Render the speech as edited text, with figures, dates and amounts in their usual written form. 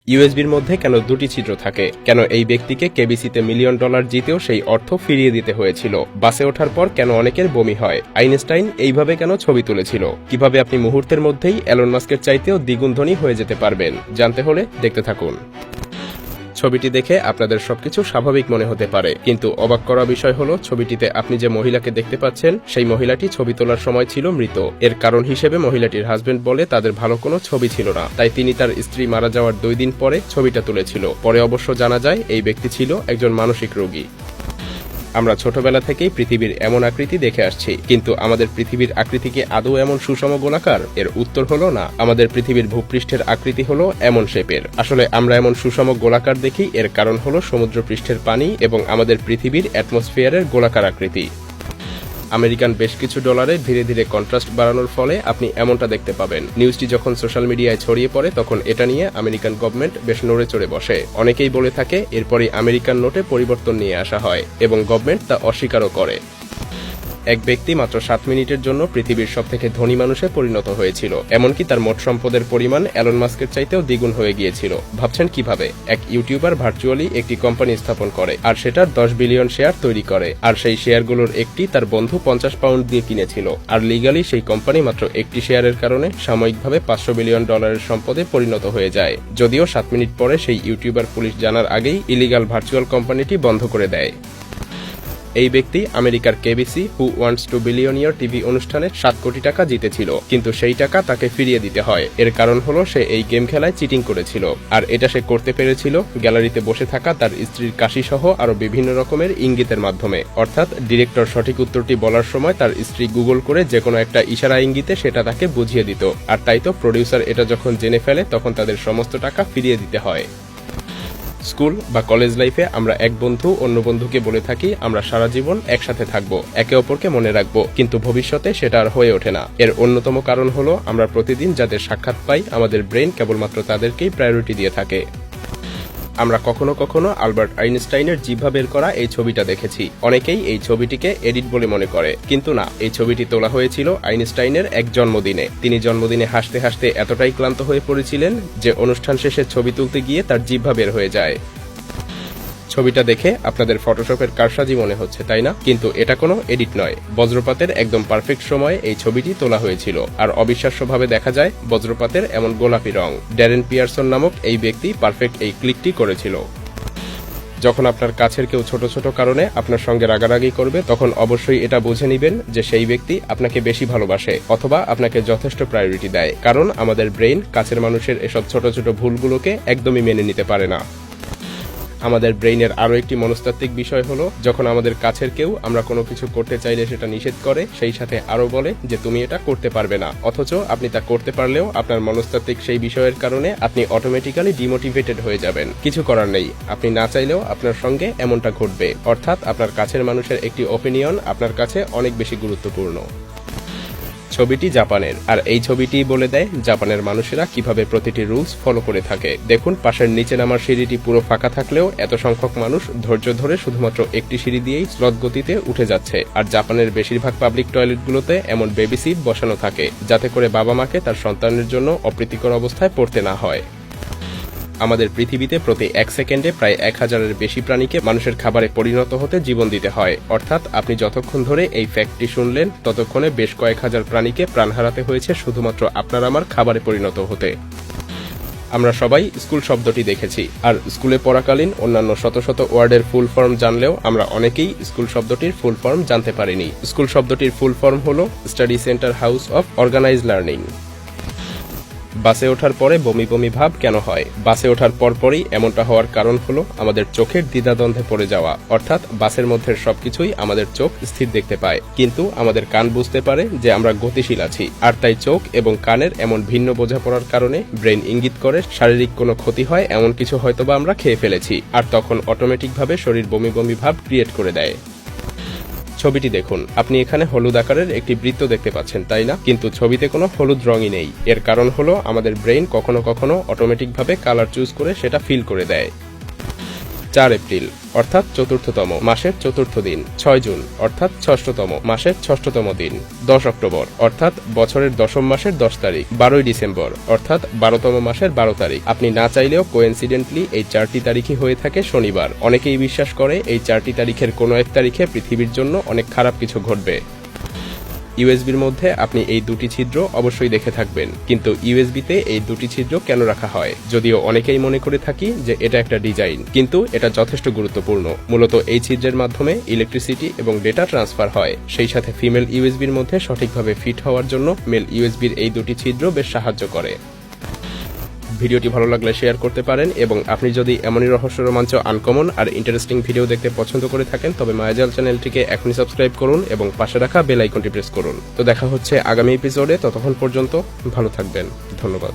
ইউএসবির মধ্যে কেন দুটি ছিদ্র থাকে? কেন এই ব্যক্তিকে কেবিসিতে $মিলিয়ন জিতেও সেই অর্থ ফিরিয়ে দিতে হয়েছিল? বাসে ওঠার পর কেন অনেকের বমি হয়? আইনস্টাইন এইভাবে কেন ছবি তুলেছিল? কিভাবে আপনি মুহূর্তের মধ্যেই এলন মাস্কের চাইতেও দ্বিগুণ ধনী হয়ে যেতে পারবেন? জানতে হলে দেখতে থাকুন। ছবিটি দেখে আপনাদের সবকিছু স্বাভাবিক মনে হতে পারে, কিন্তু অবাক করা বিষয় হলো ছবিটিতে আপনি যে মহিলাকে দেখতে পাচ্ছেন সেই মহিলাটি ছবি তোলার সময় ছিল মৃত। এর কারণ হিসেবে মহিলাটির হাজবেন্ড বলে তাদের ভালো কোনো ছবি ছিল না, তাই তিনি তার স্ত্রী মারা যাওয়ার 2 দিন পরে ছবিটা তুলেছিল। পরে অবশ্য জানা যায় এই ব্যক্তি ছিল একজন মানসিক রোগী। আমরা ছোটবেলা থেকেই পৃথিবীর এমন আকৃতি দেখে আসছি, কিন্তু আমাদের পৃথিবীর আকৃতি কি আদৌ এমন সুষম গোলাকার? এর উত্তর হলো না। আমাদের পৃথিবীর ভূপৃষ্ঠের আকৃতি হলো এমন শেপের। আসলে আমরা এমন সুষম গোলাকার দেখি, এর কারণ হলো সমুদ্র পৃষ্ঠের পানি এবং আমাদের পৃথিবীর অ্যাটমসফিয়ারের গোলাকার আকৃতি। আমেরিকান বেশ কিছু ডলারে ধীরে ধীরে কন্ট্রাস্ট বাড়ানোর ফলে আপনি এমনটা দেখতে পাবেন। নিউজটি যখন সোশ্যাল মিডিয়ায় ছড়িয়ে পড়ে তখন এটা নিয়ে আমেরিকান গভর্নমেন্ট বেশ নড়ে চড়ে বসে। অনেকেই বলে থাকে এরপরই আমেরিকান নোটে পরিবর্তন নিয়ে আসা হয় এবং গভর্নমেন্ট তা অস্বীকারও করে। এক ব্যক্তি মাত্র 7 মিনিটের জন্য পৃথিবীর সবথেকে ধনী মানুষে পরিণত হয়েছিল, এমনকি তার মোট সম্পদের পরিমাণ এলন মাস্কের চাইতেও দ্বিগুণ হয়ে গিয়েছিল। ভাবছেন কিভাবে? এক ইউটিউবার ভার্চুয়ালি একটি কোম্পানি স্থাপন করে আর সেটার 10 বিলিয়ন শেয়ার তৈরি করে, আর সেই শেয়ারগুলোর একটি তার বন্ধু 50 পাউন্ড দিয়ে কিনেছিল, আর লিগালি সেই কোম্পানি মাত্র একটি শেয়ারের কারণে সাময়িকভাবে $500 বিলিয়ন সম্পদে পরিণত হয়ে যায়। যদিও 7 মিনিট পরে সেই ইউটিউবার পুলিশ জানার আগেই ইলিগাল ভার্চুয়াল কোম্পানিটি বন্ধ করে দেয়। এই ব্যক্তি আমেরিকার KBC who wants to billionaire TV অনুষ্ঠানে 7 কোটি টাকা জিতেছিল, কিন্তু সেই টাকা তাকে ফিরিয়ে দিতে হয়। এর কারণ হলো সে এই গেম খেলায় চিটিং করেছিল, আর এটা সে করতে পেরেছিল গ্যালারিতে বসে থাকা তার স্ত্রীর কাশি সহ আরো বিভিন্ন রকমের ইঙ্গিতের মাধ্যমে। অর্থাৎ ডিরেক্টর সঠিক উত্তরটি বলার সময় তার স্ত্রী গুগল করে যে কোনো একটা ইশারা ইঙ্গিতে সেটা তাকে বুঝিয়ে দিত, আর তাই তো প্রডিউসার এটা যখন জেনে ফেলে তখন তাদের সমস্ত টাকা ফিরিয়ে দিতে হয়। স্কুল বা কলেজ লাইফে আমরা এক বন্ধু অন্য বন্ধুকে বলে থাকি আমরা সারা জীবন একসাথে থাকবো, একে অপরকে মনে রাখবো, কিন্তু ভবিষ্যতে সেটা আর হয়ে ওঠে না। এর অন্যতম কারণ হলো আমরা প্রতিদিন যাদের সাক্ষাৎ পাই আমাদের ব্রেন কেবলমাত্র তাদেরকেই প্রায়োরিটি দিয়ে থাকে। আমরা কখনো কখনো আলবার্ট আইনস্টাইনের জিহ্বা বের করা এই ছবিটা দেখেছি। অনেকেই এই ছবিটিকে এডিট বলে মনে করে, কিন্তু না, এই ছবিটি তোলা হয়েছিল আইনস্টাইনের এক জন্মদিনে। তিনি জন্মদিনে হাসতে হাসতে এতটাই ক্লান্ত হয়ে পড়েছিলেন যে অনুষ্ঠান শেষে ছবি তুলতে গিয়ে তার জিহ্বা বের হয়ে যায়। ছবিটা দেখে আপনাদের ফটোশপের কারসাজি মনে হচ্ছে, তাই না? কিন্তু এটা কোনো এডিট নয়। বজ্রপাতের একদম পারফেক্ট সময়ে এই ছবিটি তোলা হয়েছিল, আর অবিশ্বাস্যভাবে দেখা যায় বজ্রপাতের এমন গোলাপি রং। ড্যারেন পিয়ারসন নামক এই ব্যক্তি পারফেক্ট এই ক্লিকটি করেছিল। যখন আপনার কাছের কেউ ছোট ছোট কারণে আপনার সঙ্গে রাগারাগি করবে তখন অবশ্যই এটা বুঝে নিবেন যে সেই ব্যক্তি আপনাকে বেশি ভালোবাসে অথবা আপনাকে যথেষ্ট প্রায়োরিটি দেয়, কারণ আমাদের ব্রেন কাছের মানুষের এসব ছোট ছোট ভুলগুলোকে একদমই মেনে নিতে পারে না। আমাদের ব্রেইনের আরো একটি মনস্তাত্ত্বিক বিষয় হলো যখন আমাদের কাছের কেউ আমরা কোনো কিছু করতে চাইলে সেটা নিষেধ করে, সেই সাথে আরো বলে যে তুমি এটা করতে পারবে না, অথচ আপনি তা করতে পারলেও আপনার মনস্তাত্ত্বিক সেই বিষয়ের কারণে আপনি অটোমেটিক্যালি ডিমোটিভেটেড হয়ে যাবেন। কিছু করার নেই, আপনি না চাইলেও আপনার সঙ্গে এমনটা ঘটবে। অর্থাৎ আপনার কাছের মানুষের একটি ওপিনিয়ন আপনার কাছে অনেক বেশি গুরুত্বপূর্ণ। ছবিটি জাপানের, আর এই ছবিটি বলে দেয় জাপানের মানুষেরা কিভাবে প্রতিটি রুলস ফলো করে থাকে। দেখুন, পাশের নিচে নামার সিঁড়িটি পুরো ফাঁকা থাকলেও এত সংখ্যক মানুষ ধৈর্য ধরে শুধুমাত্র একটি সিঁড়ি দিয়েই স্লট গতিতে উঠে যাচ্ছে। আর জাপানের বেশিরভাগ পাবলিক টয়লেটগুলোতে এমন বেবি সিট বসানো থাকে যাতে করে বাবা মাকে তার সন্তানের জন্য অপ্রীতিকর অবস্থায় পড়তে না হয়। আমাদের পৃথিবীতে প্রতি 1 সেকেন্ডে প্রায় 1000-এর বেশি প্রাণীকে মানুষের খাবারে পরিণত হতে জীবন দিতে হয়। অর্থাৎ আপনি যতক্ষণ ধরে এই ফ্যাক্টটি শুনলেন ততক্ষণে বেশ কয়েক হাজার প্রাণীকে প্রাণ হারাতে হয়েছে শুধুমাত্র আপনার আমার খাবারে পরিণত হতে। আমরা সবাই স্কুল শব্দটি দেখেছি, আর স্কুলে পড়াকালীন অন্যান্য শত শত ওয়ার্ডের ফুল ফর্ম জানলেও আমরা অনেকেই স্কুল শব্দটির ফুল ফর্ম জানতে পারিনি। স্কুল শব্দটির ফুল ফর্ম হলো study center house of organized learning. বাসে ওঠার পরে বমি বমি ভাব কেন হয়? বাসে ওঠার পরপরই এমনটা হওয়ার কারণ হলো আমাদের চোখের দ্বিধাদ্বন্দ্বে পড়ে যাওয়া। অর্থাৎ বাসের মধ্যে সবকিছুই আমাদের চোখ স্থির দেখতে পায়, কিন্তু আমাদের কান বুঝতে পারে যে আমরা গতিশীল আছি, আর তাই চোখ এবং কানের এমন ভিন্ন বোঝাপড়ার কারণে ব্রেন ইঙ্গিত করে শারীরিক কোনো ক্ষতি হয় এমন কিছু হয়তোবা আমরা খেয়ে ফেলেছি, আর তখন অটোমেটিকভাবে শরীর বমি বমি ভাব ক্রিয়েট করে দেয়। ছবিটি দেখুন, আপনি এখানে হলুদ আকারের একটি বৃত্ত দেখতে পাচ্ছেন, তাই না? কিন্তু ছবিতে কোনো হলুদ রঙই নেই। এর কারণ হলো আমাদের ব্রেইন কখনো কখনো অটোমেটিকভাবে কালার চুজ করে সেটা ফিল করে দেয়। 4 এপ্রিল অর্থাৎ চতুর্থতম মাসের চতুর্থ দিন, 6 জুন অর্থাৎ ষষ্ঠতম মাসের ষষ্ঠতম দিন, 10 অক্টোবর অর্থাৎ বছরের দশম মাসের 10 তারিখ, 12 ডিসেম্বর অর্থাৎ 12তম মাসের 12 তারিখ। আপনি না চাইলেও কোইন্সিডেন্টলি এই 4টি তারিখই হয়ে থাকে শনিবার। অনেকেই বিশ্বাস করে এই 4টি তারিখের কোনো এক তারিখে পৃথিবীর জন্য অনেক খারাপ কিছু ঘটবে। ইউএসবির মধ্যে আপনি এই দুটি ছিদ্র অবশ্যই দেখে থাকবেন, কিন্তু ইউএসবিতে এই দুটি ছিদ্র কেন রাখা হয়? যদিও অনেকেই মনে করে থাকি যে এটা একটা ডিজাইন, কিন্তু এটা যথেষ্ট গুরুত্বপূর্ণ। মূলত এই ছিদ্রের মাধ্যমে ইলেকট্রিসিটি এবং ডেটা ট্রান্সফার হয়। সেই সাথে ফিমেল ইউএসবির মধ্যে সঠিকভাবে ফিট হওয়ার জন্য মেল ইউএসবির এই দুটি ছিদ্র বেশ সাহায্য করে। ভিডিওটি ভালো লাগলে শেয়ার করতে পারেন, এবং আপনি যদি এমনই রহস্য রোমাঞ্চ, আনকমন আর ইন্টারেস্টিং ভিডিও দেখতে পছন্দ করে থাকেন তবে মায়াজাল চ্যানেলটিকে এখনই সাবস্ক্রাইব করুন এবং পাশে রাখা বেল আইকনটি প্রেস করুন। তো দেখা হচ্ছে আগামী এপিসোডে, ততক্ষণ পর্যন্ত ভালো থাকবেন। ধন্যবাদ।